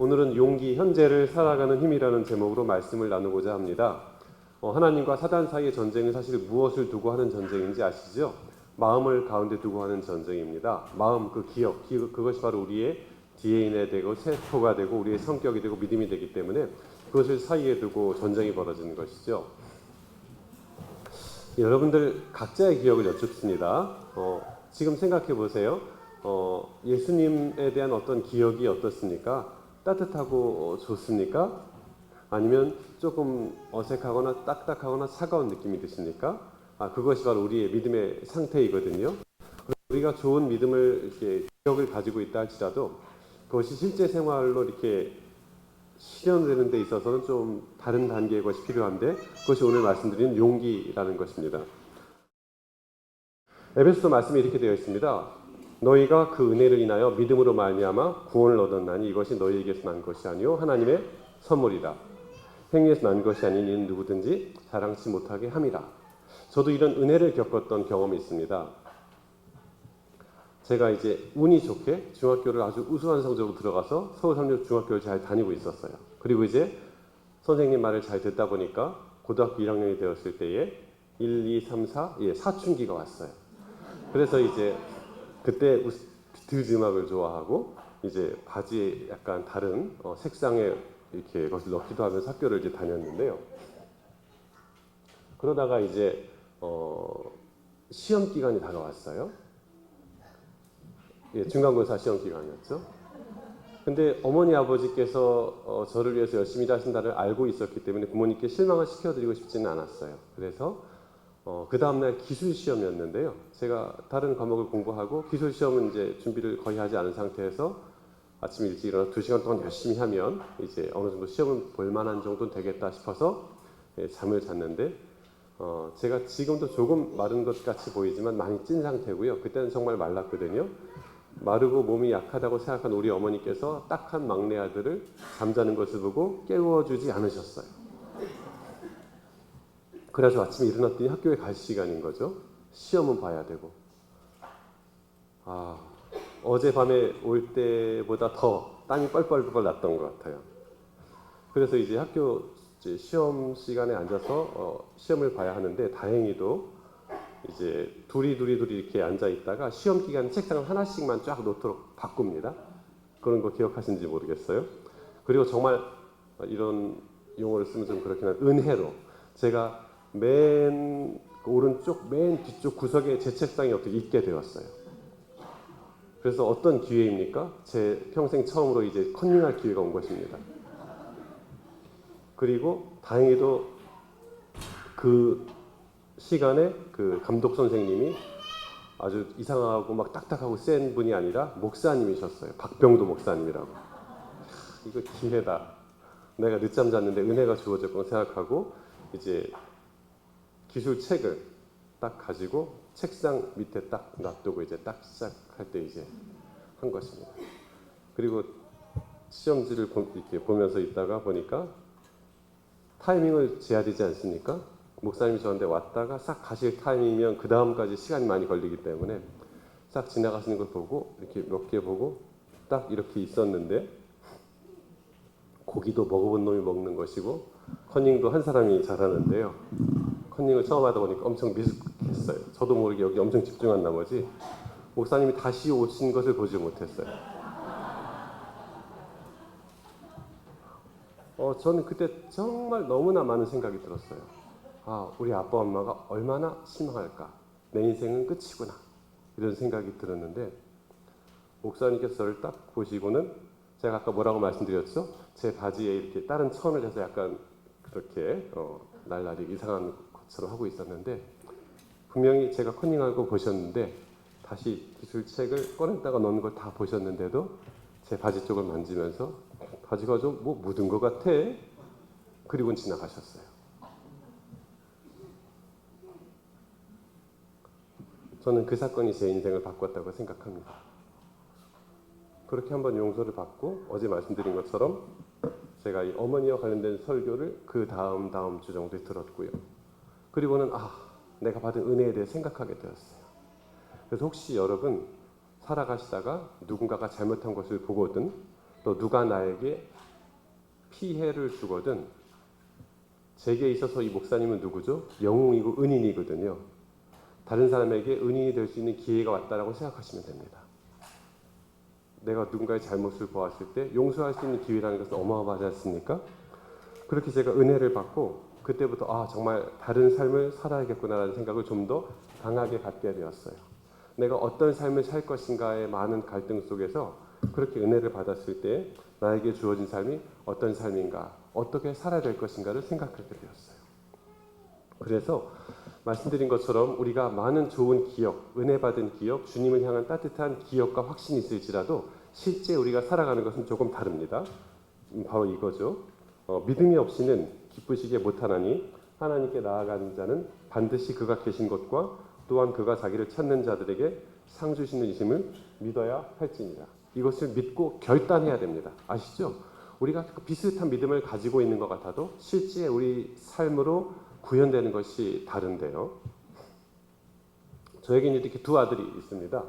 오늘은 용기, 현재를 살아가는 힘이라는 제목으로 말씀을 나누고자 합니다. 하나님과 사단 사이의 전쟁은 사실 무엇을 두고 하는 전쟁인지 아시죠? 마음을 가운데 두고 하는 전쟁입니다. 마음, 그 기억, 그것이 바로 우리의 DNA가 되고 세포가 되고 우리의 성격이 되고 믿음이 되기 때문에 그것을 사이에 두고 전쟁이 벌어지는 것이죠. 여러분들 각자의 기억을 여쭙습니다. 지금 생각해 보세요. 예수님에 대한 어떤 기억이 어떻습니까? 따뜻하고 좋습니까? 아니면 조금 어색하거나 딱딱하거나 차가운 느낌이 드십니까? 그것이 바로 우리의 믿음의 상태이거든요. 우리가 좋은 믿음을 이렇게 기억을 가지고 있다 할지라도 그것이 실제 생활로 이렇게 실현되는 데 있어서는 좀 다른 단계의 것이 필요한데 그것이 오늘 말씀드린 용기라는 것입니다. 에베소서 말씀이 이렇게 되어 있습니다. 너희가 그 은혜를 인하여 믿음으로 말미암아 구원을 얻었나니 이것이 너희에게서 난 것이 아니요 하나님의 선물이라. 행위에서 난 것이 아닌 이는 누구든지 자랑치 못하게 함이라. 저도 이런 은혜를 겪었던 경험이 있습니다. 제가 이제 운이 좋게 중학교를 아주 우수한 성적으로 들어가서 서울삼류 중학교를 잘 다니고 있었어요. 그리고 이제 선생님 말을 잘 듣다 보니까 고등학교 1학년이 되었을 때에 1, 2, 3, 4, 사춘기가 왔어요. 그래서 이제 그때 비틀즈 음악을 좋아하고 이제 바지에 약간 다른 색상의 이렇게 것을 넣기도 하면서 학교를 이제 다녔는데요. 그러다가 이제 시험 기간이 다가왔어요. 중간고사 시험 기간이었죠. 근데 어머니 아버지께서 저를 위해서 열심히 하신다를 알고 있었기 때문에 부모님께 실망을 시켜드리고 싶지는 않았어요. 그래서 그 다음날 기술 시험이었는데요. 제가 다른 과목을 공부하고 기술 시험은 이제 준비를 거의 하지 않은 상태에서 아침 일찍 일어나 2시간 동안 열심히 하면 이제 어느 정도 시험은 볼만한 정도는 되겠다 싶어서 잠을 잤는데 제가 지금도 조금 마른 것 같이 보이지만 많이 찐 상태고요. 그때는 정말 말랐거든요. 마르고 몸이 약하다고 생각한 우리 어머니께서 딱한 막내 아들을 잠자는 것을 보고 깨워주지 않으셨어요. 그래서 아침에 일어났더니 학교에 갈 시간인 거죠. 시험은 봐야 되고. 어젯밤에 올 때보다 더 땀이 뻘뻘뻘 났던 것 같아요. 그래서 이제 학교 시험 시간에 앉아서 시험을 봐야 하는데 다행히도 이제 둘이 이렇게 앉아 있다가 시험 기간 책상을 하나씩만 쫙 놓도록 바꿉니다. 그런 거 기억하시는지 모르겠어요. 그리고 정말 이런 용어를 쓰면 좀 그렇긴 한 은혜로 제가 맨 오른쪽 맨 뒤쪽 구석에 제 책상이 어떻게 있게 되었어요. 그래서 어떤 기회입니까? 제 평생 처음으로 이제 컨닝할 기회가 온 것입니다. 그리고 다행히도 그 시간에 그 감독 선생님이 아주 이상하고 막 딱딱하고 센 분이 아니라 목사님이셨어요. 박병도 목사님이라고. 이거 기회다. 내가 늦잠 잤는데 은혜가 주어졌구나 생각하고 이제 기술 책을 딱 가지고 책상 밑에 딱 놔두고 이제 딱 시작할 때 이제 한 것입니다. 그리고 시험지를 이렇게 보면서 있다가 보니까 타이밍을 재야 되지 않습니까? 목사님이 저한테 왔다가 싹 가실 타이밍이면 그 다음까지 시간이 많이 걸리기 때문에 싹 지나가시는 걸 보고 이렇게 몇 개 보고 딱 이렇게 있었는데 고기도 먹어본 놈이 먹는 것이고 컨닝도 한 사람이 잘하는데요. 컨닝을 처음 하다 보니까 엄청 미숙했어요. 저도 모르게 여기 엄청 집중한 나머지 목사님이 다시 오신 것을 보지 못했어요. 저는 그때 정말 너무나 많은 생각이 들었어요. 우리 아빠 엄마가 얼마나 실망할까. 내 인생은 끝이구나. 이런 생각이 들었는데 목사님께서 저를 딱 보시고는 제가 아까 뭐라고 말씀드렸죠? 제 바지에 이렇게 다른 천을 해서 약간 그렇게 날라리 이상한 것처럼 하고 있었는데 분명히 제가 컨닝하고 보셨는데 다시 기술책을 꺼냈다가 넣는 걸 다 보셨는데도 제 바지 쪽을 만지면서 바지가 좀 뭐 묻은 것 같아. 그리고는 지나가셨어요. 저는 그 사건이 제 인생을 바꿨다고 생각합니다. 그렇게 한번 용서를 받고 어제 말씀드린 것처럼 제가 이 어머니와 관련된 설교를 그 다음 주 정도에 들었고요. 그리고는 내가 받은 은혜에 대해 생각하게 되었어요. 그래서 혹시 여러분 살아가시다가 누군가가 잘못한 것을 보거든 또 누가 나에게 피해를 주거든 제게 있어서 이 목사님은 누구죠? 영웅이고 은인이거든요. 다른 사람에게 은인이 될 수 있는 기회가 왔다라고 생각하시면 됩니다. 내가 누군가의 잘못을 보았을 때 용서할 수 있는 기회라는 것은 어마어마하지 않습니까? 그렇게 제가 은혜를 받고 그때부터 정말 다른 삶을 살아야겠구나라는 생각을 좀 더 강하게 갖게 되었어요. 내가 어떤 삶을 살 것인가의 많은 갈등 속에서 그렇게 은혜를 받았을 때 나에게 주어진 삶이 어떤 삶인가, 어떻게 살아야 될 것인가를 생각하게 되었어요. 그래서 말씀드린 것처럼 우리가 많은 좋은 기억, 은혜 받은 기억, 주님을 향한 따뜻한 기억과 확신이 있을지라도 실제 우리가 살아가는 것은 조금 다릅니다. 바로 이거죠. 믿음이 없이는 기쁘시게 못하나니 하나님께 나아가는 자는 반드시 그가 계신 것과 또한 그가 자기를 찾는 자들에게 상 주시는 이심을 믿어야 할지니라. 이것을 믿고 결단해야 됩니다. 아시죠? 우리가 비슷한 믿음을 가지고 있는 것 같아도 실제 우리 삶으로 구현되는 것이 다른데요. 저에게는 이렇게 두 아들이 있습니다.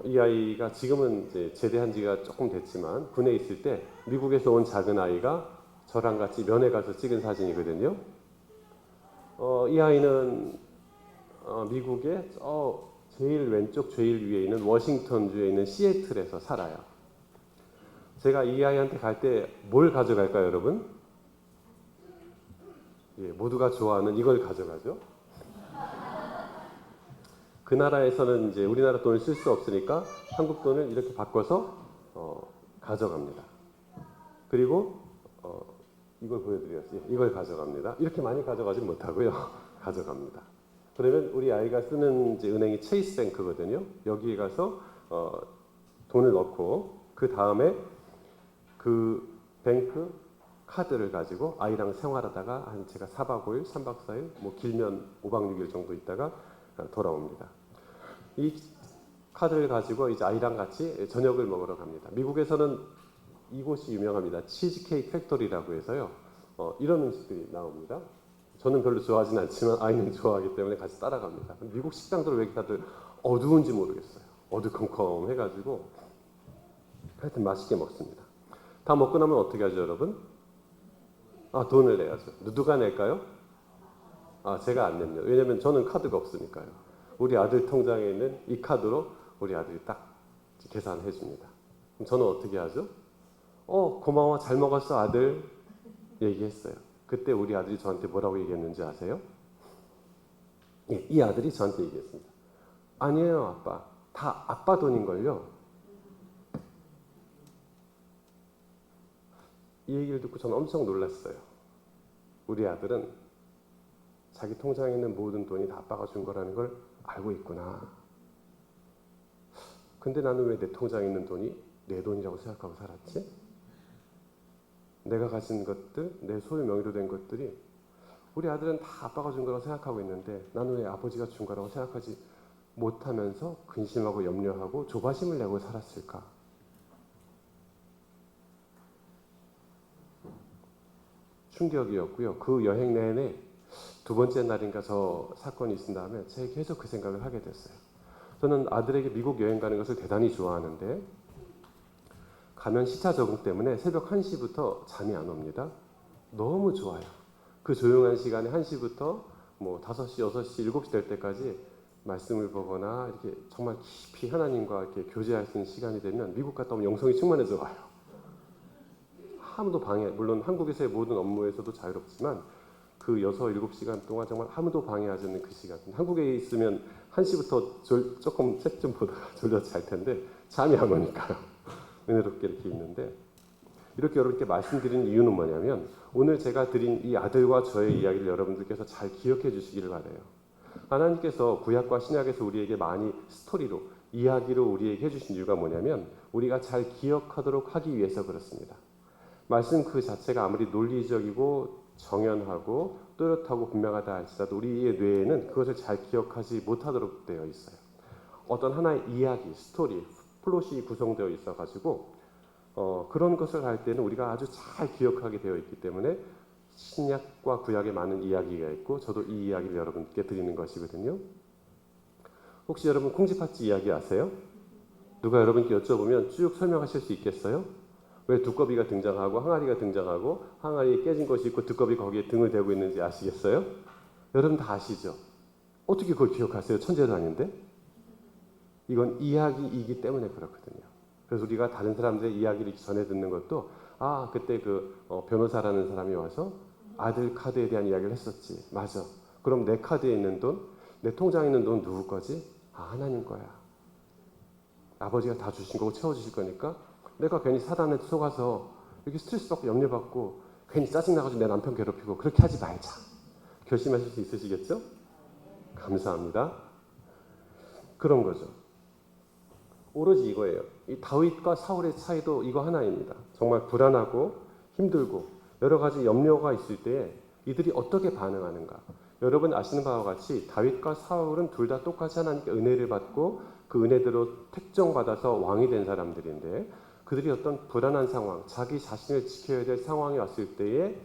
이 아이가 지금은 이제 제대한 지가 조금 됐지만 군에 있을 때 미국에서 온 작은 아이가 저랑 같이 면회 가서 찍은 사진이거든요. 이 아이는 미국의 제일 왼쪽 제일 위에 있는 워싱턴주에 있는 시애틀에서 살아요. 제가 이 아이한테 갈 때 뭘 가져갈까요, 여러분? 예, 모두가 좋아하는 이걸 가져가죠. 그 나라에서는 이제 우리나라 돈을 쓸 수 없으니까 한국 돈을 이렇게 바꿔서 가져갑니다. 그리고 이걸 보여드렸어요. 이걸 가져갑니다. 이렇게 많이 가져가지 못하고요. 가져갑니다. 그러면 우리 아이가 쓰는 이제 은행이 체이스뱅크거든요. 여기에 가서 돈을 넣고 그 다음에 그 뱅크 카드를 가지고 아이랑 생활하다가 한 제가 4박 5일, 3박 4일, 뭐 길면 5박 6일 정도 있다가 돌아옵니다. 이 카드를 가지고 이제 아이랑 같이 저녁을 먹으러 갑니다. 미국에서는 이곳이 유명합니다. 치즈케이크 팩토리라고 해서요. 이런 음식들이 나옵니다. 저는 별로 좋아하진 않지만 아이는 좋아하기 때문에 같이 따라갑니다. 미국 식당들은 왜 이렇게 다들 어두운지 모르겠어요. 어두컴컴해가지고 하여튼 맛있게 먹습니다. 다 먹고 나면 어떻게 하죠, 여러분? 돈을 내야죠. 누가 낼까요? 제가 안 냅니다. 왜냐면 저는 카드가 없으니까요. 우리 아들 통장에 있는 이 카드로 우리 아들이 딱 계산해 줍니다. 그럼 저는 어떻게 하죠? 고마워, 잘 먹었어, 아들. 얘기했어요. 그때 우리 아들이 저한테 뭐라고 얘기했는지 아세요? 예, 이 아들이 저한테 얘기했습니다. 아니에요, 아빠. 다 아빠 돈인걸요. 이 얘기를 듣고 저는 엄청 놀랐어요. 우리 아들은 자기 통장에 있는 모든 돈이 다 아빠가 준 거라는 걸 알고 있구나. 근데 나는 왜 내 통장에 있는 돈이 내 돈이라고 생각하고 살았지? 내가 가진 것들, 내 소유 명의로 된 것들이 우리 아들은 다 아빠가 준 거라고 생각하고 있는데 나는 왜 아버지가 준 거라고 생각하지 못하면서 근심하고 염려하고 조바심을 내고 살았을까? 충격이었고요. 그 여행 내내 두 번째 날인가 저 사건이 있은 다음에 제가 계속 그 생각을 하게 됐어요. 저는 아들에게 미국 여행 가는 것을 대단히 좋아하는데 가면 시차 적응 때문에 새벽 1시부터 잠이 안 옵니다. 너무 좋아요. 그 조용한 시간에 1시부터 뭐 5시, 6시, 7시 될 때까지 말씀을 보거나 이렇게 정말 깊이 하나님과 이렇게 교제할 수 있는 시간이 되면 미국 갔다 오면 영성이 충만해져 와요. 아무도 물론 한국에서의 모든 업무에서도 자유롭지만 그 6, 7시간 동안 정말 아무도 방해하지 않는 그 시간. 한국에 있으면 1시부터 조금 책 좀 보다가 졸려서 잘 텐데 잠이 안 오니까요. 은혜롭게 이렇게 있는데 이렇게 여러분께 말씀드린 이유는 뭐냐면 오늘 제가 드린 이 아들과 저의 이야기를 여러분들께서 잘 기억해 주시기를 바라요. 하나님께서 구약과 신약에서 우리에게 많이 스토리로 이야기로 우리에게 해주신 이유가 뭐냐면 우리가 잘 기억하도록 하기 위해서 그렇습니다. 말씀 그 자체가 아무리 논리적이고 정연하고 또렷하고 분명하다 할지라도 우리의 뇌에는 그것을 잘 기억하지 못하도록 되어 있어요. 어떤 하나의 이야기, 스토리, 플롯이 구성되어 있어가지고 그런 것을 할 때는 우리가 아주 잘 기억하게 되어 있기 때문에 신약과 구약에 많은 이야기가 있고 저도 이 이야기를 여러분께 드리는 것이거든요. 혹시 여러분 콩쥐팥쥐 이야기 아세요? 누가 여러분께 여쭤보면 쭉 설명하실 수 있겠어요? 왜 두꺼비가 등장하고 항아리가 등장하고 항아리에 깨진 것이 있고 두꺼비 거기에 등을 대고 있는지 아시겠어요? 여러분 다 아시죠? 어떻게 그걸 기억하세요? 천재도 아닌데? 이건 이야기이기 때문에 그렇거든요. 그래서 우리가 다른 사람들의 이야기를 전해 듣는 것도 그때 변호사라는 사람이 와서 아들 카드에 대한 이야기를 했었지. 맞아. 그럼 내 카드에 있는 돈, 내 통장에 있는 돈 누구 거지? 하나님 거야. 아버지가 다 주신 거고 채워주실 거니까 내가 괜히 사단에 속아서 이렇게 스트레스 받고 염려받고 괜히 짜증나가지고 내 남편 괴롭히고 그렇게 하지 말자. 결심하실 수 있으시겠죠? 감사합니다. 그런 거죠. 오로지 이거예요. 이 다윗과 사울의 차이도 이거 하나입니다. 정말 불안하고 힘들고 여러 가지 염려가 있을 때에 이들이 어떻게 반응하는가. 여러분 아시는 바와 같이 다윗과 사울은 둘 다 똑같이 하나님께 은혜를 받고 그 은혜대로 택정받아서 왕이 된 사람들인데 그들이 어떤 불안한 상황, 자기 자신을 지켜야 될 상황이 왔을 때에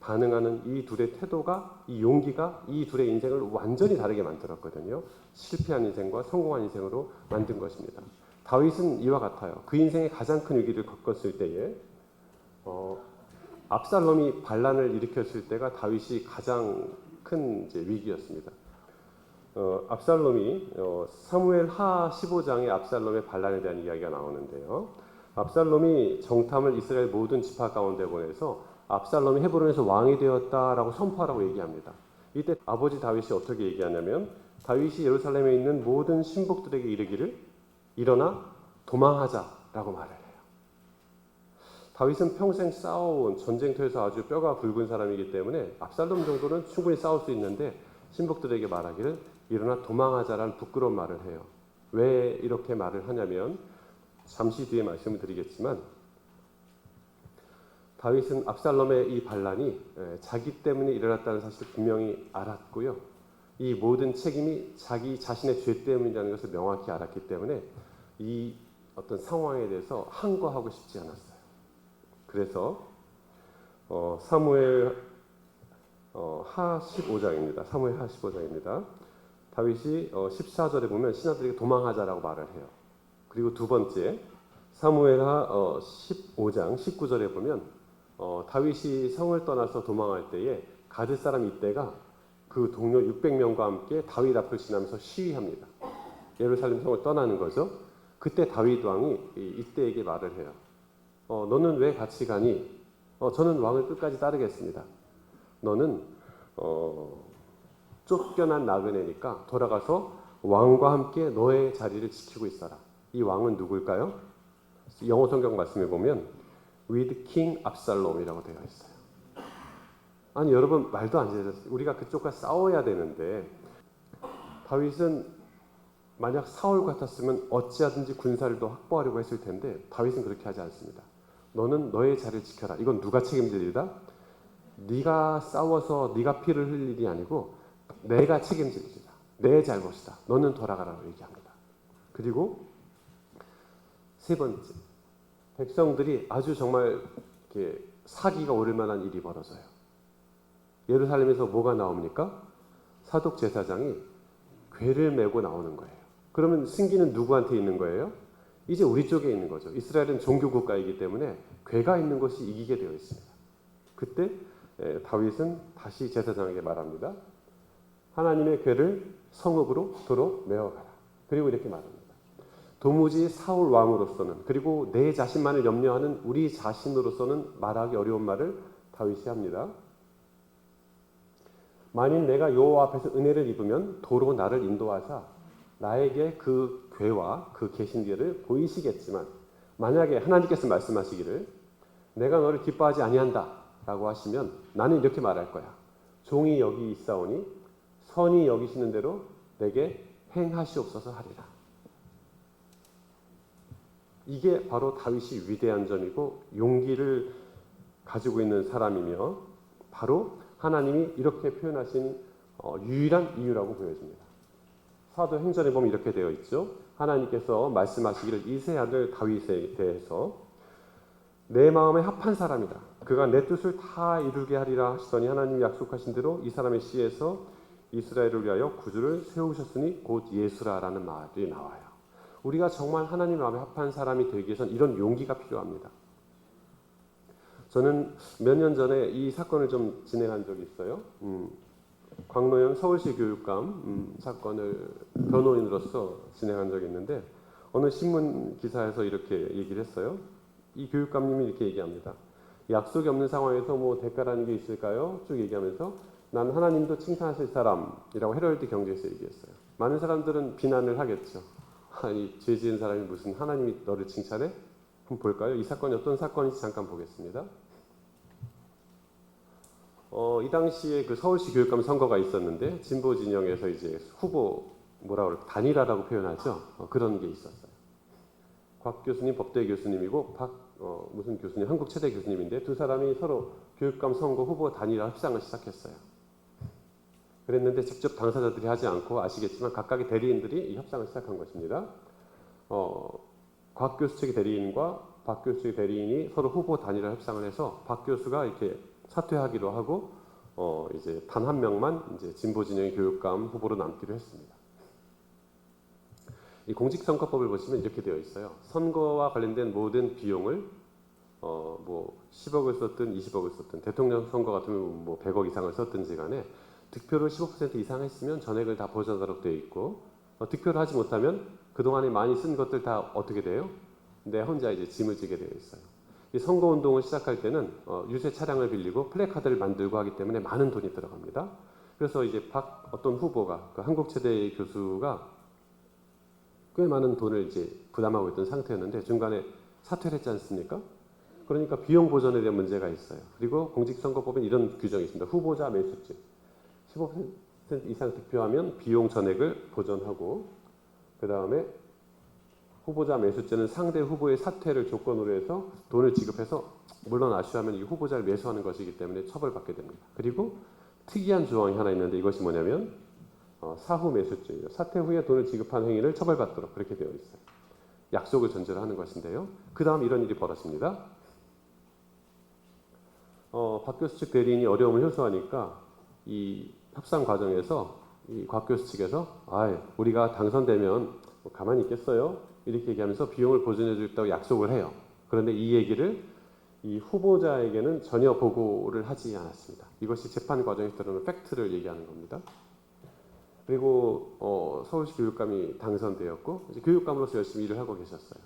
반응하는 이 둘의 태도가, 이 용기가 이 둘의 인생을 완전히 다르게 만들었거든요. 실패한 인생과 성공한 인생으로 만든 것입니다. 다윗은 이와 같아요. 그 인생의 가장 큰 위기를 겪었을 때에 압살롬이 반란을 일으켰을 때가 다윗이 가장 큰 위기였습니다. 압살롬이 사무엘 하 15장에 압살롬의 반란에 대한 이야기가 나오는데요. 압살롬이 정탐을 이스라엘 모든 지파 가운데 보내서 압살롬이 헤브론에서 왕이 되었다라고 선포하라고 얘기합니다. 이때 아버지 다윗이 어떻게 얘기하냐면 다윗이 예루살렘에 있는 모든 신복들에게 이르기를 일어나 도망하자라고 말을 해요. 다윗은 평생 싸워온 전쟁터에서 아주 뼈가 굵은 사람이기 때문에 압살롬 정도는 충분히 싸울 수 있는데 신복들에게 말하기를 일어나 도망하자라는 부끄러운 말을 해요. 왜 이렇게 말을 하냐면 잠시 뒤에 말씀을 드리겠지만 다윗은 압살롬의 이 반란이 자기 때문에 일어났다는 사실을 분명히 알았고요. 이 모든 책임이 자기 자신의 죄 때문이라는 것을 명확히 알았기 때문에 이 어떤 상황에 대해서 항거하고 싶지 않았어요. 그래서 사무엘 하 15장입니다. 사무엘 하 15장입니다. 다윗이 14절에 보면 신하들에게 도망하자라고 말을 해요. 그리고 두 번째 사무엘 하 15장 19절에 보면 다윗이 성을 떠나서 도망할 때에 가드 사람 이때가 그 동료 600명과 함께 다윗 앞을 지나면서 시위합니다. 예루살렘 성을 떠나는 거죠. 그때 다윗 왕이 이때에게 말을 해요. 너는 왜 같이 가니? 저는 왕을 끝까지 따르겠습니다. 너는 쫓겨난 나그네니까 돌아가서 왕과 함께 너의 자리를 지키고 있어라. 이 왕은 누굴까요? 영어 성경 말씀에 보면 with King 압살롬이라고 되어 있어요. 아니 여러분 말도 안 되죠. 우리가 그쪽과 싸워야 되는데 다윗은 만약 사울 같았으면 어찌하든지 군사를 더 확보하려고 했을 텐데 다윗은 그렇게 하지 않습니다. 너는 너의 자리를 지켜라. 이건 누가 책임질 일이다? 네가 싸워서 네가 피를 흘릴 일이 아니고 내가 책임질 일이다. 내 잘못이다. 너는 돌아가라고 얘기합니다. 그리고 세 번째, 백성들이 아주 정말 이렇게 사기가 오를 만한 일이 벌어져요. 예루살렘에서 뭐가 나옵니까? 사독 제사장이 궤를 메고 나오는 거예요. 그러면 승기는 누구한테 있는 거예요? 이제 우리 쪽에 있는 거죠. 이스라엘은 종교 국가이기 때문에 궤가 있는 것이 이기게 되어 있습니다. 그때 다윗은 다시 제사장에게 말합니다. 하나님의 궤를 성읍으로 도로 메어가라. 그리고 이렇게 말합니다. 도무지 사울 왕으로서는 그리고 내 자신만을 염려하는 우리 자신으로서는 말하기 어려운 말을 다윗이 합니다. 만일 내가 여호와 앞에서 은혜를 입으면 도로 나를 인도하사 나에게 그 궤와 그 계신들을 보이시겠지만 만약에 하나님께서 말씀하시기를 내가 너를 기뻐하지 아니한다 라고 하시면 나는 이렇게 말할 거야. 종이 여기 있사오니 선히 여기시는 대로 내게 행하시옵소서 하리라. 이게 바로 다윗이 위대한 점이고 용기를 가지고 있는 사람이며 바로 하나님이 이렇게 표현하신 유일한 이유라고 보여집니다. 사도행전에 보면 이렇게 되어 있죠. 하나님께서 말씀하시기를 이새 아들 다윗에 대해서 내 마음에 합한 사람이다. 그가 내 뜻을 다 이루게 하리라 하시더니 하나님이 약속하신 대로 이 사람의 씨에서 이스라엘을 위하여 구주를 세우셨으니 곧 예수라라는 말이 나와요. 우리가 정말 하나님 마음에 합한 사람이 되기 위해선 이런 용기가 필요합니다. 저는 몇 년 전에 이 사건을 좀 진행한 적이 있어요. 광노현 서울시 교육감 사건을 변호인으로서 진행한 적이 있는데 어느 신문 기사에서 이렇게 얘기를 했어요. 이 교육감님이 이렇게 얘기합니다. 약속이 없는 상황에서 뭐 대가라는 게 있을까요? 쭉 얘기하면서 난 하나님도 칭찬하실 사람이라고 헤럴드 경제에서 얘기했어요. 많은 사람들은 비난을 하겠죠. 아니 죄 지은 사람이 무슨 하나님이 너를 칭찬해? 한번 볼까요? 이 사건이 어떤 사건인지 잠깐 보겠습니다. 이 당시에 그 서울시 교육감 선거가 있었는데 진보 진영에서 이제 후보 뭐라 그럴까 단일화라고 표현하죠. 그런 게 있었어요. 곽 교수님 법대 교수님이고 무슨 교수님 한국체대 교수님인데 두 사람이 서로 교육감 선거 후보 단일화 협상을 시작했어요. 그랬는데 직접 당사자들이 하지 않고 아시겠지만 각각의 대리인들이 이 협상을 시작한 것입니다. 곽 교수 측의 대리인과 박 교수 측의 대리인이 서로 후보 단일화 협상을 해서 박 교수가 이렇게 사퇴하기로 하고 이제 단 한 명만 이제 진보 진영의 교육감 후보로 남기로 했습니다. 이 공직선거법을 보시면 이렇게 되어 있어요. 선거와 관련된 모든 비용을 뭐 10억을 썼든 20억을 썼든 대통령 선거 같으면 뭐 100억 이상을 썼든지 간에 득표를 15% 이상 했으면 전액을 다 보전하도록 되어 있고 득표를 하지 못하면 그동안에 많이 쓴 것들 다 어떻게 돼요? 내 혼자 이제 짐을 지게 되어 있어요. 이 선거운동을 시작할 때는 유세 차량을 빌리고 플래카드를 만들고 하기 때문에 많은 돈이 들어갑니다. 그래서 이제 어떤 후보가 그 한국체대 교수가 꽤 많은 돈을 이제 부담하고 있던 상태였는데 중간에 사퇴를 했지 않습니까? 그러니까 비용 보전에 대한 문제가 있어요. 그리고 공직선거법엔 이런 규정이 있습니다. 후보자 매수증 15% 이상 득표하면 비용 전액을 보전하고 그 다음에 후보자 매수죄는 상대 후보의 사퇴를 조건으로 해서 돈을 지급해서 물론 아쉬워하면 이 후보자를 매수하는 것이기 때문에 처벌받게 됩니다. 그리고 특이한 조항이 하나 있는데 이것이 뭐냐면 사후 매수죄예요. 사퇴 후에 돈을 지급한 행위를 처벌받도록 그렇게 되어 있어요. 약속을 전제로 하는 것인데요. 그 다음 이런 일이 벌어집니다. 박 교수 측 대리인이 어려움을 호소하니까 이 협상 과정에서 이 곽 교수 측에서 우리가 당선되면 뭐 가만히 있겠어요? 이렇게 얘기하면서 비용을 보전해 주겠다고 약속을 해요. 그런데 이 얘기를 이 후보자에게는 전혀 보고를 하지 않았습니다. 이것이 재판 과정에서 드러난 팩트를 얘기하는 겁니다. 그리고 서울시 교육감이 당선되었고 이제 교육감으로서 열심히 일을 하고 계셨어요.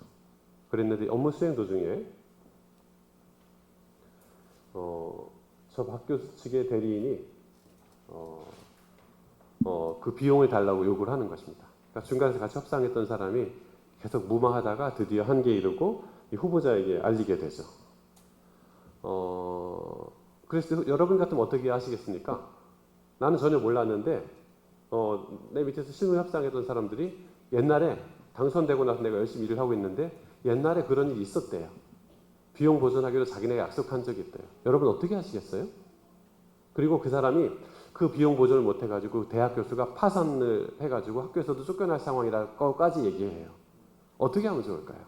그랬는데 업무 수행 도중에 저 박 교수 측의 대리인이 그 비용을 달라고 요구를 하는 것입니다. 그러니까 중간에서 같이 협상했던 사람이 계속 무마하다가 드디어 한계에 이르고 이 후보자에게 알리게 되죠. 그래서 여러분 같으면 어떻게 하시겠습니까? 나는 전혀 몰랐는데 내 밑에서 실무 협상했던 사람들이 옛날에 당선되고 나서 내가 열심히 일을 하고 있는데 옛날에 그런 일이 있었대요. 비용 보전하기로 자기네가 약속한 적이 있대요. 여러분 어떻게 하시겠어요? 그리고 그 사람이 그 비용 보전을 못 해가지고 대학 교수가 파산을 해가지고 학교에서도 쫓겨날 상황이라고까지 얘기해요. 어떻게 하면 좋을까요?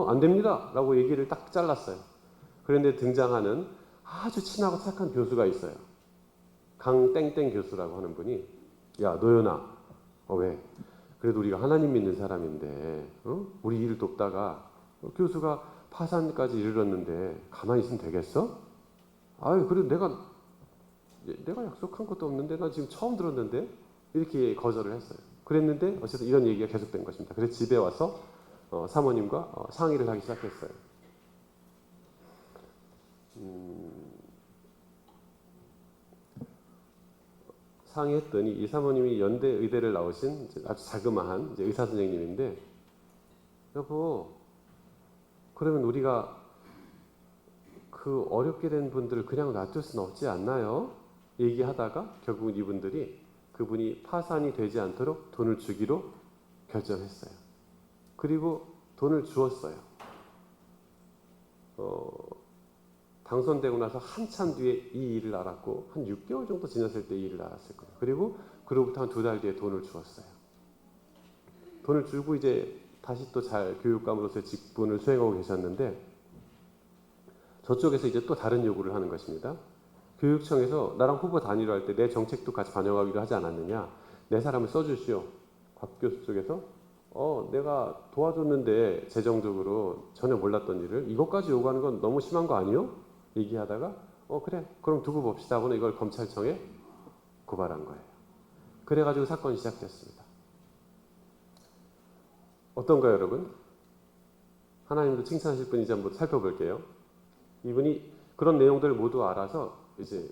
안 됩니다. 라고 얘기를 딱 잘랐어요. 그런데 등장하는 아주 친하고 착한 교수가 있어요. 강땡땡 교수라고 하는 분이 야 노연아 왜? 그래도 우리가 하나님 믿는 사람인데 우리 일을 돕다가 교수가 파산까지 이르렀는데 가만히 있으면 되겠어? 그래도 내가 약속한 것도 없는데 나 지금 처음 들었는데 이렇게 거절을 했어요. 그랬는데 어쨌든 이런 얘기가 계속된 것입니다. 그래서 집에 와서 사모님과 상의를 하기 시작했어요. 상의했더니 이 사모님이 연대 의대를 나오신 아주 자그마한 이제 의사 선생님인데 여보 그러면 우리가 그 어렵게 된 분들을 그냥 놔둘 수는 없지 않나요? 얘기하다가 결국은 이분들이 그분이 파산이 되지 않도록 돈을 주기로 결정했어요. 그리고 돈을 주었어요. 당선되고 나서 한참 뒤에 이 일을 알았고 한 6개월 정도 지났을 때 이 일을 알았을 거예요. 그리고 그로부터 한 2달 뒤에 돈을 주었어요. 돈을 주고 이제 다시 또 잘 교육감으로서의 직분을 수행하고 계셨는데 저쪽에서 이제 또 다른 요구를 하는 것입니다. 교육청에서 나랑 후보 단일화할 때 내 정책도 같이 반영하기로 하지 않았느냐. 내 사람을 써주시오. 곽 교수 쪽에서 내가 도와줬는데 재정적으로 전혀 몰랐던 일을 이것까지 요구하는 건 너무 심한 거 아니요? 얘기하다가 그래 그럼 두고 봅시다 하고는 이걸 검찰청에 고발한 거예요. 그래가지고 사건이 시작됐습니다. 어떤가요 여러분? 하나님도 칭찬하실 분인지 한번 살펴볼게요. 이분이 그런 내용들을 모두 알아서 이제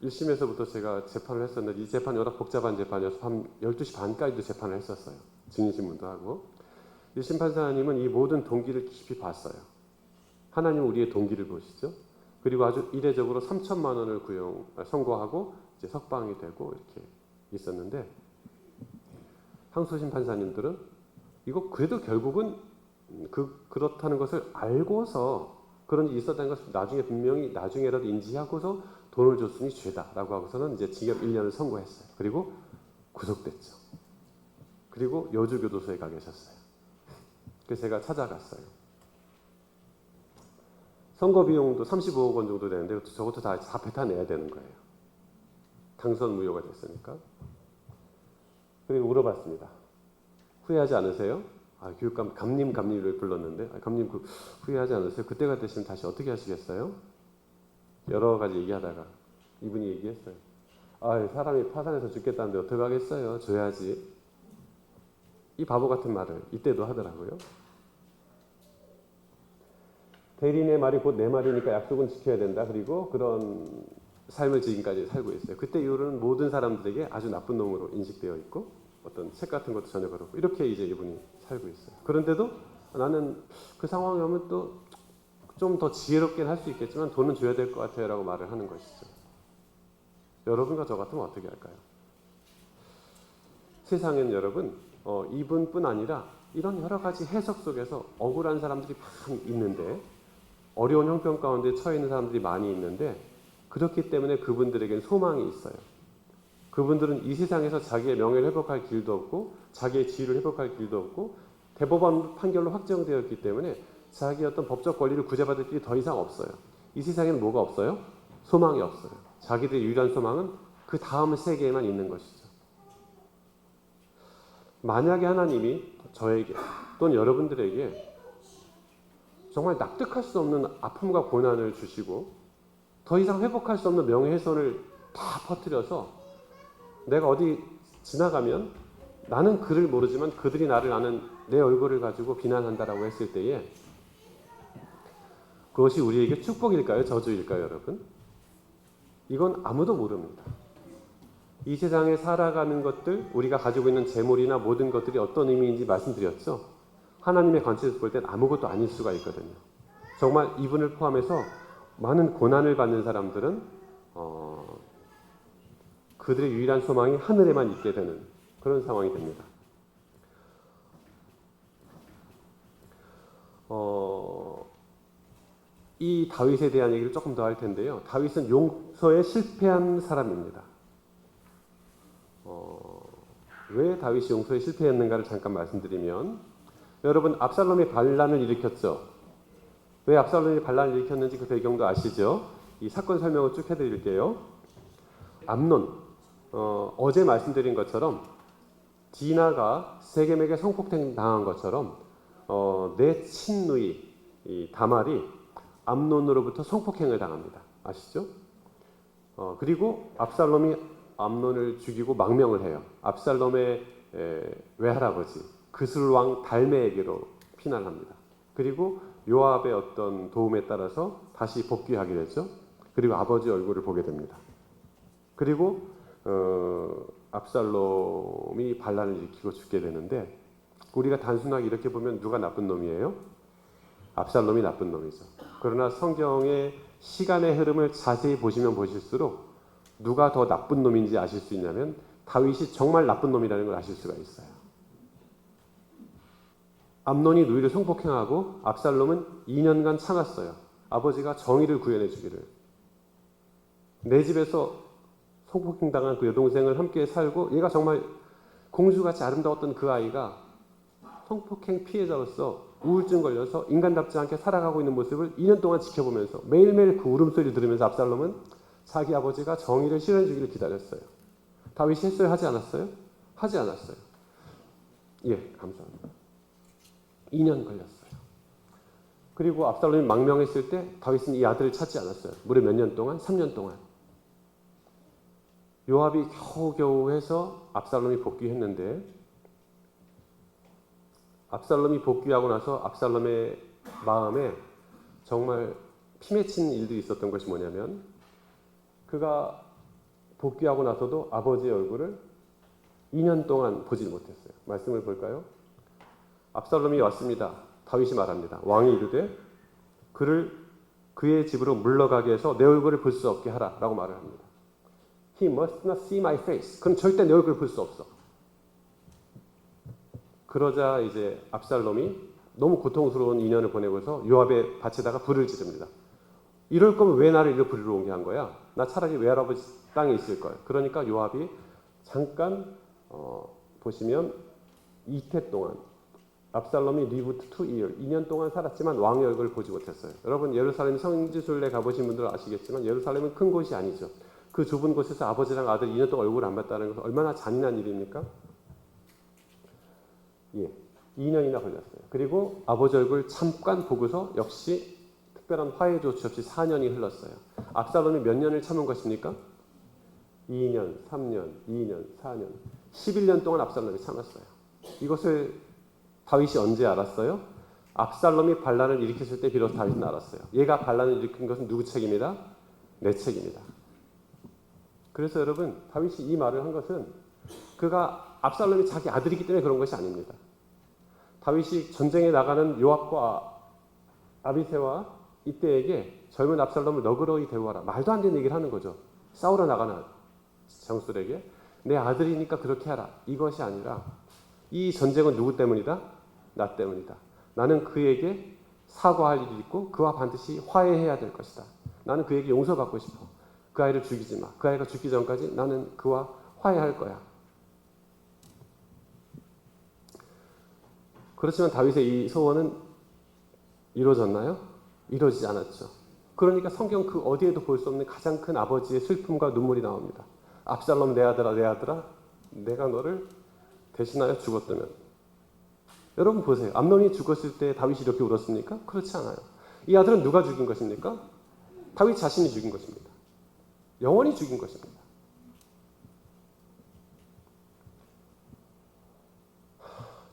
1심에서부터 제가 재판을 했었는데 이 재판이 워낙 복잡한 재판이어서 한 12시 반까지도 재판을 했었어요. 증인신문도 하고. 1심 판사님은 이 모든 동기를 깊이 봤어요. 하나님은 우리의 동기를 보시죠. 그리고 아주 이례적으로 3천만 원을 선고하고 이제 석방이 되고 이렇게 있었는데 항소심 판사님들은 이거 그래도 결국은 그렇다는 것을 알고서 그런 일이 있었다는 것을 나중에 분명히 나중에라도 인지하고서 돈을 줬으니 죄다라고 하고서는 이제 징역 1년을 선고했어요. 그리고 구속됐죠. 그리고 여주교도소에 가 계셨어요. 그래서 제가 찾아갔어요. 선거 비용도 35억 원 정도 되는데 저것도 다 뱉어내야 되는 거예요. 당선 무효가 됐으니까. 그리고 물어봤습니다. 후회하지 않으세요? 교육감 감님을 불렀는데 감님 후회하지 않으세요? 그때가 되시면 다시 어떻게 하시겠어요? 여러 가지 얘기하다가 이분이 얘기했어요. 사람이 파산해서 죽겠다는데 어떻게 하겠어요? 줘야지. 이 바보 같은 말을 이때도 하더라고요. 대리인의 말이 곧 내 말이니까 약속은 지켜야 된다. 그리고 그런 삶을 지금까지 살고 있어요. 그때 이후로는 모든 사람들에게 아주 나쁜 놈으로 인식되어 있고 어떤 책 같은 것도 전혀 그렇고 이렇게 이제 이분이 살고 있어요. 그런데도 나는 그 상황이 오면 또 좀 더 지혜롭게 할 수 있겠지만 돈은 줘야 될 것 같아요 라고 말을 하는 것이죠. 여러분과 저 같으면 어떻게 할까요? 세상엔 여러분 이분뿐 아니라 이런 여러 가지 해석 속에서 억울한 사람들이 많이 있는데 어려운 형편 가운데 처해 있는 사람들이 많이 있는데 그렇기 때문에 그분들에게는 소망이 있어요. 그분들은 이 세상에서 자기의 명예를 회복할 길도 없고 자기의 지위를 회복할 길도 없고 대법원 판결로 확정되었기 때문에 자기의 어떤 법적 권리를 구제받을 길이 더 이상 없어요. 이 세상에는 뭐가 없어요? 소망이 없어요. 자기들의 유일한 소망은 그 다음 세계에만 있는 것이죠. 만약에 하나님이 저에게 또는 여러분들에게 정말 납득할 수 없는 아픔과 고난을 주시고 더 이상 회복할 수 없는 명예훼손을 다 퍼뜨려서 내가 어디 지나가면 나는 그를 모르지만 그들이 나를 아는 내 얼굴을 가지고 비난한다라고 했을 때에 그것이 우리에게 축복일까요? 저주일까요? 여러분? 이건 아무도 모릅니다. 이 세상에 살아가는 것들, 우리가 가지고 있는 재물이나 모든 것들이 어떤 의미인지 말씀드렸죠? 하나님의 관점에서 볼 땐 아무것도 아닐 수가 있거든요. 정말 이분을 포함해서 많은 고난을 받는 사람들은 그들의 유일한 소망이 하늘에만 있게 되는 그런 상황이 됩니다. 이 다윗에 대한 얘기를 조금 더 할 텐데요. 다윗은 용서에 실패한 사람입니다. 왜 다윗이 용서에 실패했는가를 잠깐 말씀드리면 여러분 압살롬이 반란을 일으켰죠. 왜 압살롬이 반란을 일으켰는지 그 배경도 아시죠? 이 사건 설명을 쭉 해드릴게요. 암논 어제 말씀드린 것처럼 디나가 세겜에게 성폭행 당한 것처럼 내 친누이 이 다말이 암논으로부터 성폭행을 당합니다. 아시죠? 그리고 압살롬이 암논을 죽이고 망명을 해요. 압살롬의 외할아버지 그슬 왕 달메에게로 피난합니다. 그리고 요압의 어떤 도움에 따라서 다시 복귀하게 되죠. 그리고 아버지 얼굴을 보게 됩니다. 그리고 압살롬이 반란을 일으키고 죽게 되는데 우리가 단순하게 이렇게 보면 누가 나쁜 놈이에요? 압살롬이 나쁜 놈이죠. 그러나 성경의 시간의 흐름을 자세히 보시면 보실수록 누가 더 나쁜 놈인지 아실 수 있냐면 다윗이 정말 나쁜 놈이라는 걸 아실 수가 있어요. 암논이 누이를 성폭행하고 압살롬은 2년간 참았어요. 아버지가 정의를 구현해 주기를. 내 집에서 성폭행당한 그 여동생을 함께 살고 얘가 정말 공주같이 아름다웠던 그 아이가 성폭행 피해자로서 우울증 걸려서 인간답지 않게 살아가고 있는 모습을 2년 동안 지켜보면서 매일매일 그 울음소리를 들으면서 압살롬은 자기 아버지가 정의를 실현해 주기를 기다렸어요. 다윗이 했어요? 하지 않았어요? 하지 않았어요. 예, 감사합니다. 2년 걸렸어요. 그리고 압살롬이 망명했을 때 다윗은 이 아들을 찾지 않았어요. 무려 몇 년 동안? 3년 동안. 요압이 겨우겨우 해서 압살롬이 복귀했는데, 압살롬이 복귀하고 나서 압살롬의 마음에 정말 피맺힌 일들이 있었던 것이 뭐냐면, 그가 복귀하고 나서도 아버지의 얼굴을 2년 동안 보지 못했어요. 말씀을 볼까요? 압살롬이 왔습니다. 다윗이 말합니다. 왕이 이르되 그의 집으로 물러가게 해서 내 얼굴을 볼 수 없게 하라 라고 말을 합니다. He must not see my face. 그럼 절대 내 얼굴을 볼 수 없어. 그러자 이제 압살롬이 너무 고통스러운 2년을 보내고서 요압의 밭에다가 불을 지릅니다. 이럴 거면 왜 나를 이리 부르러 오게 한 거야? 나 차라리 외할아버지 땅에 있을 걸. 그러니까 요압이 잠깐 보시면 이태 동안 압살롬이 lived 2year, 2년 동안 살았지만 왕의 얼굴을 보지 못했어요. 여러분 예루살렘 성지순례 가보신 분들은 아시겠지만 예루살렘은 큰 곳이 아니죠. 그 좁은 곳에서 아버지랑 아들 2년 동안 얼굴을 안 봤다는 것은 얼마나 잔인한 일입니까? 예, 2년이나 걸렸어요. 그리고 아버지 얼굴 잠깐 보고서 역시 특별한 화해 조치 없이 4년이 흘렀어요. 압살롬이 몇 년을 참은 것입니까? 2년, 3년, 2년, 4년, 11년 동안 압살롬이 참았어요. 이것을 다윗이 언제 알았어요? 압살롬이 반란을 일으켰을 때 비로소 다윗은 알았어요. 얘가 반란을 일으킨 것은 누구 책임이다? 내 책임이다. 그래서 여러분 다윗이 이 말을 한 것은 그가 압살롬이 자기 아들이기 때문에 그런 것이 아닙니다. 다윗이 전쟁에 나가는 요압과 아비새와 이때에게 젊은 압살롬을 너그러이 대우하라. 말도 안 되는 얘기를 하는 거죠. 싸우러 나가는 장수들에게 내 아들이니까 그렇게 하라. 이것이 아니라 이 전쟁은 누구 때문이다? 나 때문이다. 나는 그에게 사과할 일이 있고 그와 반드시 화해해야 될 것이다. 나는 그에게 용서받고 싶어. 그 아이를 죽이지 마. 그 아이가 죽기 전까지 나는 그와 화해할 거야. 그렇지만 다윗의 이 소원은 이루어졌나요? 이루어지지 않았죠. 그러니까 성경 그 어디에도 볼 수 없는 가장 큰 아버지의 슬픔과 눈물이 나옵니다. 압살롬 내 아들아 내 아들아 내가 너를 대신하여 죽었다면. 여러분 보세요. 암논이 죽었을 때 다윗이 이렇게 울었습니까? 그렇지 않아요. 이 아들은 누가 죽인 것입니까? 다윗 자신이 죽인 것입니다. 영원히 죽인 것입니다.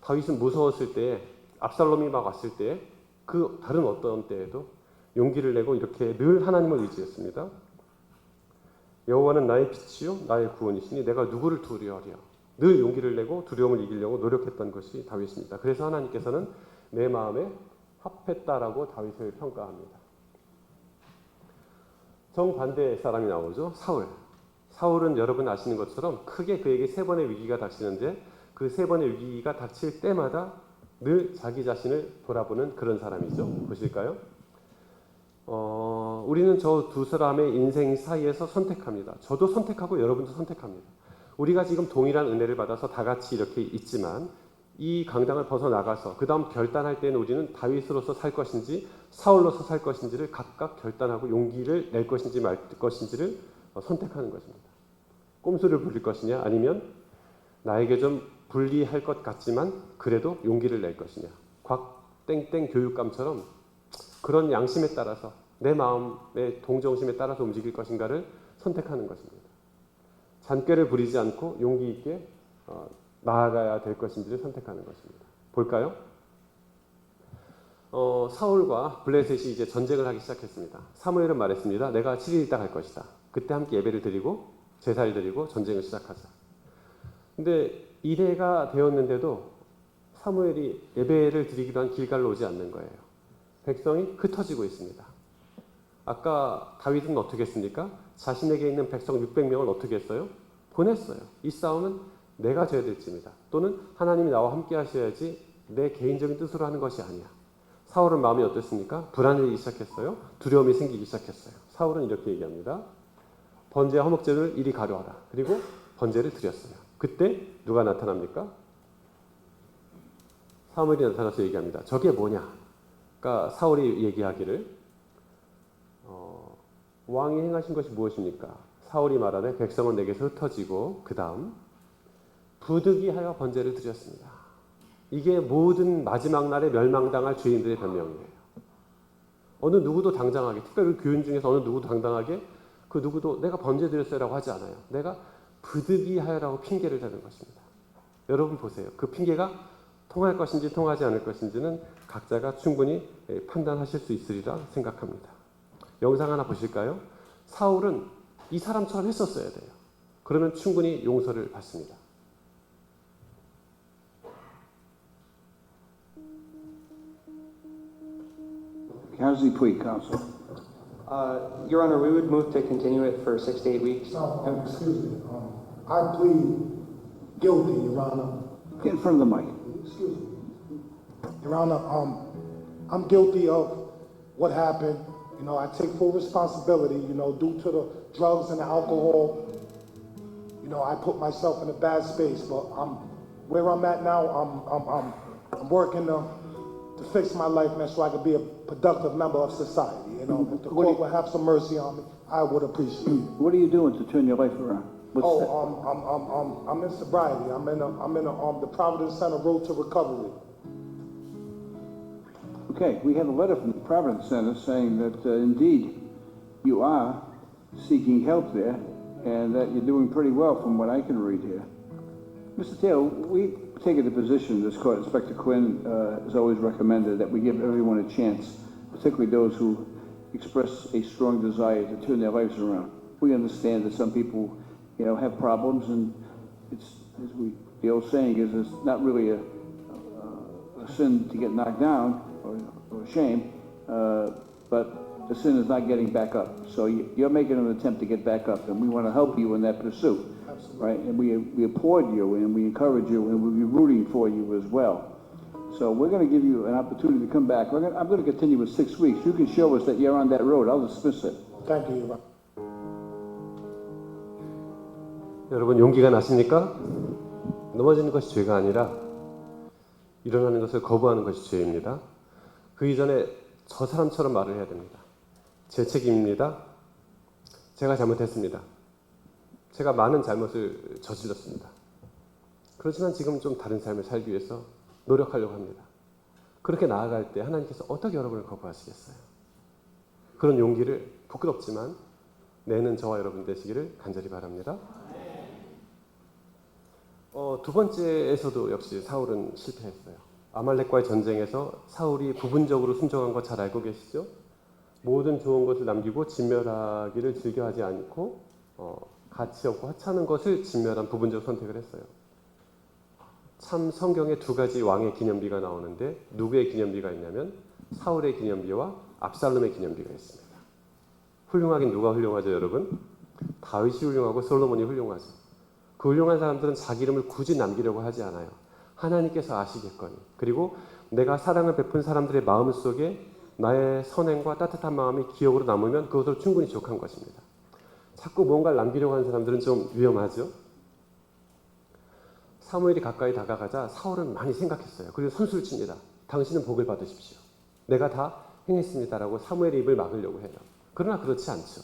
다윗은 무서웠을 때, 압살롬이 막 왔을 때, 그 다른 어떤 때에도 용기를 내고 이렇게 늘 하나님을 의지했습니다. 여호와는 나의 빛이요 나의 구원이시니 내가 누구를 두려워하랴. 늘 용기를 내고 두려움을 이기려고 노력했던 것이 다윗입니다. 그래서 하나님께서는 내 마음에 합했다라고 다윗을 평가합니다. 정반대의 사람이 나오죠. 사울. 사울은 여러분 아시는 것처럼 크게 그에게 3번의 위기가 닥치는데 그 3번의 위기가 닥칠 때마다 늘 자기 자신을 돌아보는 그런 사람이죠. 보실까요? 우리는 저 두 사람의 인생 사이에서 선택합니다. 저도 선택하고 여러분도 선택합니다. 우리가 지금 동일한 은혜를 받아서 다 같이 이렇게 있지만 이 강당을 벗어나가서 그 다음 결단할 때는 우리는 다윗으로서 살 것인지 사울로서 살 것인지를 각각 결단하고 용기를 낼 것인지 말 것인지를 선택하는 것입니다. 꼼수를 부릴 것이냐 아니면 나에게 좀 불리할 것 같지만 그래도 용기를 낼 것이냐. 곽땡땡 교육감처럼 그런 양심에 따라서 내 마음의 동정심에 따라서 움직일 것인가를 선택하는 것입니다. 잔꾀를 부리지 않고 용기 있게 나아가야 될 것인지를 선택하는 것입니다. 볼까요? 사울과 블레셋이 이제 전쟁을 하기 시작했습니다. 사무엘은 말했습니다. 내가 7일 있다 갈 것이다. 그때 함께 예배를 드리고 제사를 드리고 전쟁을 시작하자. 근데 이래가 되었는데도 사무엘이 예배를 드리기도 한 길갈로 오지 않는 거예요. 백성이 흩어지고 있습니다. 아까 다윗은 어떻게 했습니까? 자신에게 있는 백성 600명을 어떻게 했어요? 보냈어요. 이 싸움은 내가 져야 될지입니다. 또는 하나님이 나와 함께 하셔야지 내 개인적인 뜻으로 하는 것이 아니야. 사울은 마음이 어땠습니까? 불안해지기 시작했어요. 두려움이 생기기 시작했어요. 사울은 이렇게 얘기합니다. 번제와 화목제를 이리 가져와라. 그리고 번제를 드렸어요. 그때 누가 나타납니까? 사무엘이 나타나서 얘기합니다. 저게 뭐냐? 그러니까 사울이 얘기하기를 왕이 행하신 것이 무엇입니까? 사울이 말하되 백성은 내게서 흩어지고 그 다음 부득이하여 번제를 드렸습니다. 이게 모든 마지막 날에 멸망당할 죄인들의 변명이에요. 어느 누구도 당당하게, 특별히 교인 중에서 어느 누구도 당당하게 그 누구도 내가 번제 드렸어요라고 하지 않아요. 내가 부득이하여라고 핑계를 대는 것입니다. 여러분 보세요. 그 핑계가 통할 것인지 통하지 않을 것인지는 각자가 충분히 판단하실 수 있으리라 생각합니다. 영상 하나 보실까요? 사울은 이 사람처럼 했었어야 돼요. 그러면 충분히 용서를 받습니다. How's the plea, counsel? Your Honor, we would move to continue it for 6 to 8 weeks. No, excuse me. I plead guilty, Your Honor. Get in front of the mic. Excuse me. Your Honor, I'm guilty of what happened. You know, I take full responsibility, you know, due to the drugs and the alcohol. You know, I put myself in a bad space, but where I'm at now, I'm working to fix my life, man, so I could be a productive member of society. You know, if the court would have some mercy on me, I would appreciate it. What are you doing to turn your life around? I'm in sobriety. I'm in the Providence Center Road to Recovery. Okay, we have a letter from the Providence Center saying that indeed you are seeking help there and that you're doing pretty well from what I can read here. Mr. Taylor, we take the position, this court, Inspector Quinn has always recommended that we give everyone a chance, particularly those who express a strong desire to turn their lives around. We understand that some people, you know, have problems, and it's, the old saying is, it's not really a sin to get knocked down or a shame, but the sin is not getting back up. So you're making an attempt to get back up, and we want to help you in that pursuit. Right, and we applaud you and we encourage you and we'll be rooting for you as well. So we're going to give you an opportunity to come back. I'm going to continue with 6 weeks. You can show us that you're on that road. I'll dismiss it. Thank you, Your Honor. 여러분 용기가 나십니까? 넘어지는 것이 죄가 아니라 일어나는 것을 거부하는 것이 죄입니다. 그 이전에 저 사람처럼 말을 해야 됩니다. 제 책임입니다. 제가 잘못했습니다. 제가 많은 잘못을 저질렀습니다. 그렇지만 지금 좀 다른 삶을 살기 위해서 노력하려고 합니다. 그렇게 나아갈 때 하나님께서 어떻게 여러분을 거부하시겠어요? 그런 용기를 부끄럽지만 내는 저와 여러분 되시기를 간절히 바랍니다. 두 번째에서도 역시 사울은 실패했어요. 아말렉과의 전쟁에서 사울이 부분적으로 순종한 거 잘 알고 계시죠? 모든 좋은 것을 남기고 진멸하기를 즐겨하지 않고 가치 없고 하찮은 것을 진멸한 부분적 선택을 했어요. 참 성경에 두 가지 왕의 기념비가 나오는데 누구의 기념비가 있냐면 사울의 기념비와 압살롬의 기념비가 있습니다. 훌륭하긴 누가 훌륭하죠, 여러분? 다윗이 훌륭하고 솔로몬이 훌륭하죠. 그 훌륭한 사람들은 자기 이름을 굳이 남기려고 하지 않아요. 하나님께서 아시겠거니. 그리고 내가 사랑을 베푼 사람들의 마음 속에 나의 선행과 따뜻한 마음이 기억으로 남으면 그것으로 충분히 족한 것입니다. 자꾸 뭔가를 남기려고 하는 사람들은 좀 위험하죠. 사무엘이 가까이 다가가자 사울은 많이 생각했어요. 그리고 선수를 칩니다. 당신은 복을 받으십시오. 내가 다 행했습니다라고 사무엘의 입을 막으려고 해요. 그러나 그렇지 않죠.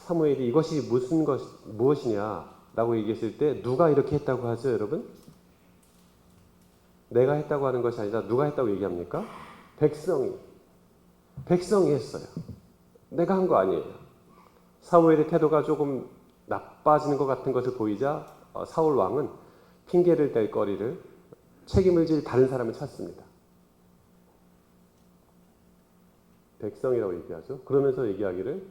사무엘이 이것이 무엇이냐라고 얘기했을 때 누가 이렇게 했다고 하죠, 여러분? 내가 했다고 하는 것이 아니라 누가 했다고 얘기합니까? 백성이 했어요. 내가 한 거 아니에요. 사무엘의 태도가 조금 나빠지는 것 같은 것을 보이자 사울 왕은 핑계를 댈 거리를 책임을 질 다른 사람을 찾습니다. 백성이라고 얘기하죠. 그러면서 얘기하기를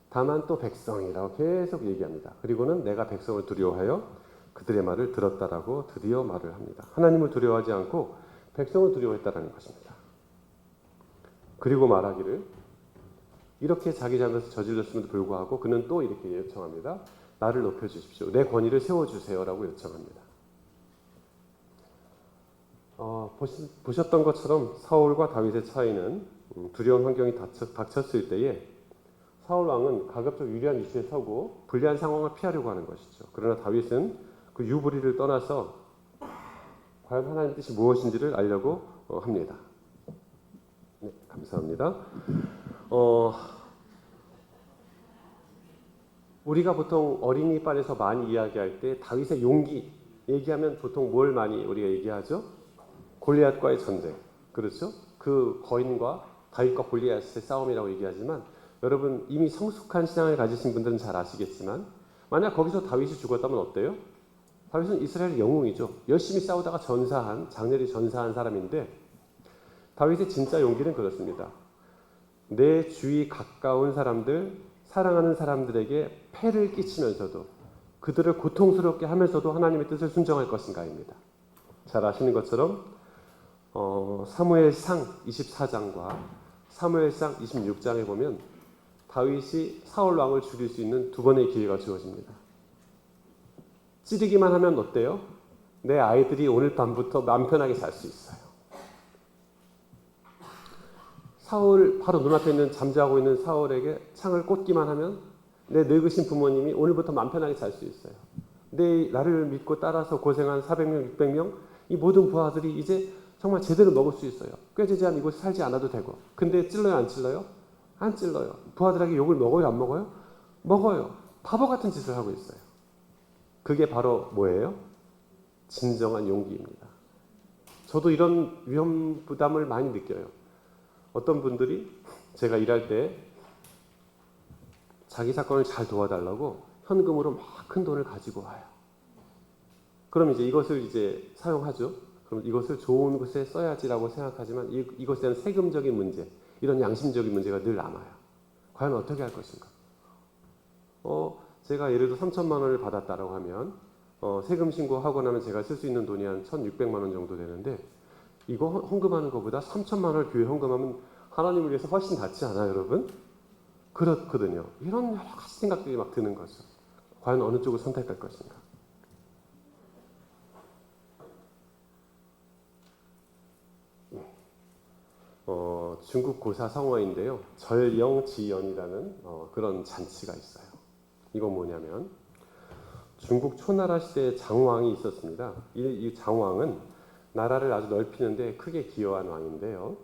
다만 또 백성이라고 계속 얘기합니다. 그리고는 내가 백성을 두려워하여 그들의 말을 들었다라고 드디어 말을 합니다. 하나님을 두려워하지 않고 백성을 두려워했다라는 것입니다. 그리고 말하기를 이렇게 자기 잘못을 저질렀음에도 불구하고 그는 또 이렇게 요청합니다. 나를 높여주십시오. 내 권위를 세워주세요라고 요청합니다. 보셨던 것처럼 사울과 다윗의 차이는 두려운 환경이 닥쳤을 때에 사울 왕은 가급적 유리한 위치에 서고 불리한 상황을 피하려고 하는 것이죠. 그러나 다윗은 그 유불리를 떠나서 과연 하나님의 뜻이 무엇인지를 알려고 합니다. 네, 감사합니다. 우리가 보통 어린이반에서 많이 이야기할 때 다윗의 용기 얘기하면 보통 뭘 많이 우리가 얘기하죠? 골리앗과의 전쟁. 그렇죠? 그 거인과 다윗과 골리앗의 싸움이라고 얘기하지만 여러분 이미 성숙한 신앙을 가지신 분들은 잘 아시겠지만 만약 거기서 다윗이 죽었다면 어때요? 다윗은 이스라엘의 영웅이죠. 열심히 싸우다가 장렬히 전사한 사람인데 다윗의 진짜 용기는 그렇습니다. 내 주위 가까운 사람들, 사랑하는 사람들에게 폐를 끼치면서도 그들을 고통스럽게 하면서도 하나님의 뜻을 순종할 것인가입니다. 잘 아시는 것처럼 사무엘상 24장과 사무엘상 26장에 보면 다윗이 사울 왕을 죽일 수 있는 두 번의 기회가 주어집니다. 찌르기만 하면 어때요? 내 아이들이 오늘 밤부터 마음 편하게 잘 수 있어요. 사울 바로 눈앞에 있는 잠자고 있는 사울에게 창을 꽂기만 하면 내 늙으신 부모님이 오늘부터 마음 편하게 잘 수 있어요. 나를 믿고 따라서 고생한 400명, 600명 이 모든 부하들이 이제 정말 제대로 먹을 수 있어요. 꾀지지한 이곳에 살지 않아도 되고. 근데 찔러요, 안 찔러요? 안 찔러요. 부하들에게 욕을 먹어요, 안 먹어요? 먹어요. 바보 같은 짓을 하고 있어요. 그게 바로 뭐예요? 진정한 용기입니다. 저도 이런 위험 부담을 많이 느껴요. 어떤 분들이 제가 일할 때 자기 사건을 잘 도와달라고 현금으로 막 큰 돈을 가지고 와요. 그럼 이것을 사용하죠. 그럼 이것을 좋은 곳에 써야지라고 생각하지만 이것에 대한 세금적인 문제, 이런 양심적인 문제가 늘 남아요. 과연 어떻게 할 것인가? 제가 예를 들어 3천만 원을 받았다라고 하면 세금 신고하고 나면 제가 쓸 수 있는 돈이 한 1,600만 원 정도 되는데 이거 헌금하는 것보다 3천만 원을 교회 헌금하면 하나님을 위해서 훨씬 낫지 않아요, 여러분? 그렇거든요. 이런 여러 가지 생각들이 막 드는 거죠. 과연 어느 쪽을 선택할 것인가? 중국 고사 성어인데요. 절영지연이라는 그런 잔치가 있어요. 이건 뭐냐면 중국 초나라 시대에 장왕이 있었습니다. 이 장왕은 나라를 아주 넓히는데 크게 기여한 왕인데요.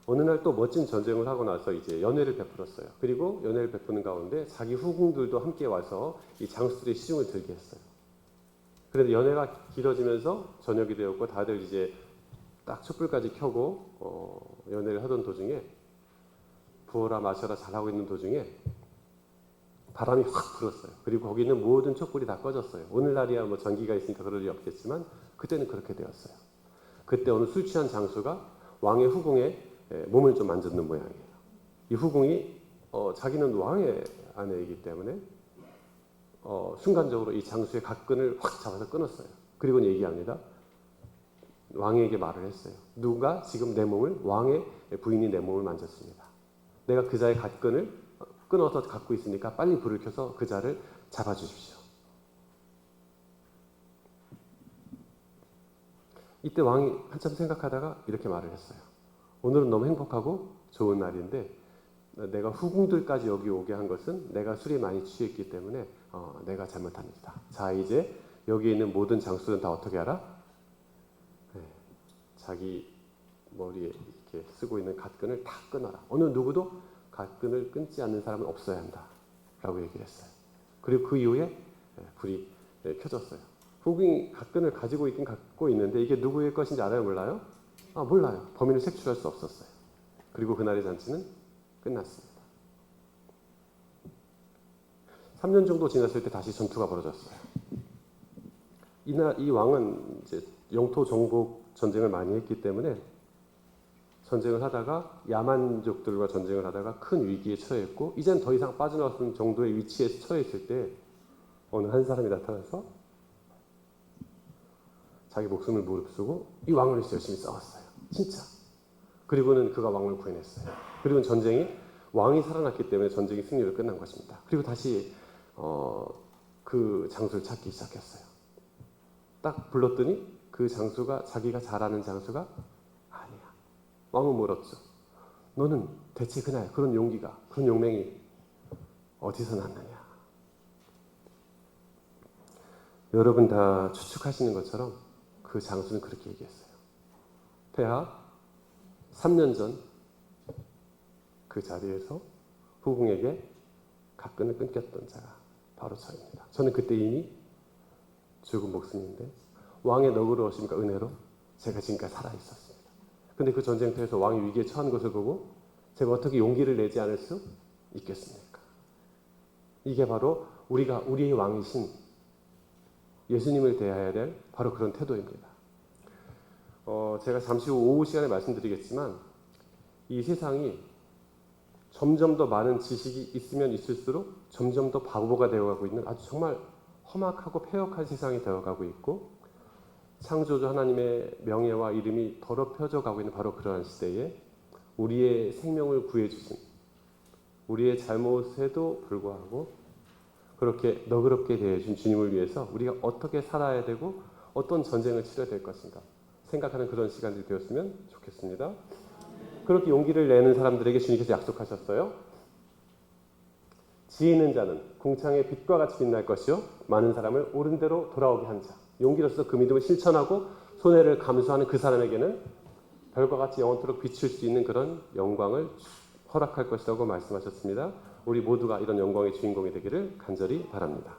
어느 날 또 멋진 전쟁을 하고 나서 연회를 베풀었어요. 그리고 연회를 베푸는 가운데 자기 후궁들도 함께 와서 이 장수들의 시중을 들게 했어요. 그래도 연회가 길어지면서 저녁이 되었고 다들 딱 촛불까지 켜고 연회를 하던 도중에 부어라 마셔라 잘하고 있는 도중에 바람이 확 불었어요. 그리고 거기 있는 모든 촛불이 다 꺼졌어요. 오늘날이야 뭐 전기가 있으니까 그럴 일이 없겠지만 그때는 그렇게 되었어요. 그때 어느 술 취한 장수가 왕의 후궁의 몸을 좀 만졌는 모양이에요. 이 후궁이 자기는 왕의 아내이기 때문에 순간적으로 이 장수의 각근을 확 잡아서 끊었어요. 그리고는 얘기합니다. 왕에게 말을 했어요. 누가 지금 내 몸을, 왕의 부인이 내 몸을 만졌습니다. 내가 그자의 각근을 끊어서 갖고 있으니까 빨리 불을 켜서 그자를 잡아주십시오. 이때 왕이 한참 생각하다가 이렇게 말을 했어요. 오늘은 너무 행복하고 좋은 날인데 내가 후궁들까지 여기 오게 한 것은 내가 술이 많이 취했기 때문에 내가 잘못합니다. 자, 이제 여기 있는 모든 장수는 다 어떻게 알아? 자기 머리에 이렇게 쓰고 있는 갓근을 다 끊어라. 어느 누구도 갓근을 끊지 않는 사람은 없어야 한다. 라고 얘기를 했어요. 그리고 그 이후에 불이 켜졌어요. 후궁이 갓근을 가지고 있긴 갖고 있는데 이게 누구의 것인지 알아요? 몰라요? 몰라요. 범인을 색출할 수 없었어요. 그리고 그날의 잔치는 끝났습니다. 3년 정도 지났을 때 다시 전투가 벌어졌어요. 이 왕은 영토 정복 전쟁을 많이 했기 때문에 전쟁을 하다가 야만족들과 전쟁을 하다가 큰 위기에 처했고 이젠 더 이상 빠져나올 수 없는 정도의 위치에 처했을 때 어느 한 사람이 나타나서 자기 목숨을 무릅쓰고 이 왕을 위해서 열심히 싸웠어요. 진짜. 그리고는 그가 왕을 구해냈어요. 그리고는 전쟁이 왕이 살아났기 때문에 전쟁이 승리로 끝난 것입니다. 그리고 다시 그 장수를 찾기 시작했어요. 딱 불렀더니 그 장수가 자기가 잘 아는 장수가 아니야. 왕은 물었죠. 너는 대체 그날 그런 용기가 그런 용맹이 어디서 났느냐. 여러분 다 추측하시는 것처럼 그 장수는 그렇게 얘기했어요. 폐하 3년 전 그 자리에서 후궁에게 각근을 끊겼던 자가 바로 저입니다. 저는 그때 이미 죽은 목숨인데 왕의 너그러우심과 은혜로 제가 지금까지 살아 있었습니다. 근데 그 전쟁터에서 왕이 위기에 처한 것을 보고 제가 어떻게 용기를 내지 않을 수 있겠습니까? 이게 바로 우리의 왕이신 예수님을 대해야 될 바로 그런 태도입니다. 제가 잠시 후 오후 시간에 말씀드리겠지만 이 세상이 점점 더 많은 지식이 있으면 있을수록 점점 더 바보가 되어가고 있는 아주 정말 험악하고 폐역한 세상이 되어가고 있고 창조주 하나님의 명예와 이름이 더럽혀져 가고 있는 바로 그러한 시대에 우리의 생명을 구해주신 우리의 잘못에도 불구하고 그렇게 너그럽게 대해준 주님을 위해서 우리가 어떻게 살아야 되고 어떤 전쟁을 치러야 될 것인가 생각하는 그런 시간들이 되었으면 좋겠습니다. 그렇게 용기를 내는 사람들에게 주님께서 약속하셨어요. 지혜 있는 자는 궁창의 빛과 같이 빛날 것이요 많은 사람을 옳은 대로 돌아오게 한 자. 용기로서 그 믿음을 실천하고 손해를 감수하는 그 사람에게는 별과 같이 영원토록 비출 수 있는 그런 영광을 허락할 것이라고 말씀하셨습니다. 우리 모두가 이런 영광의 주인공이 되기를 간절히 바랍니다.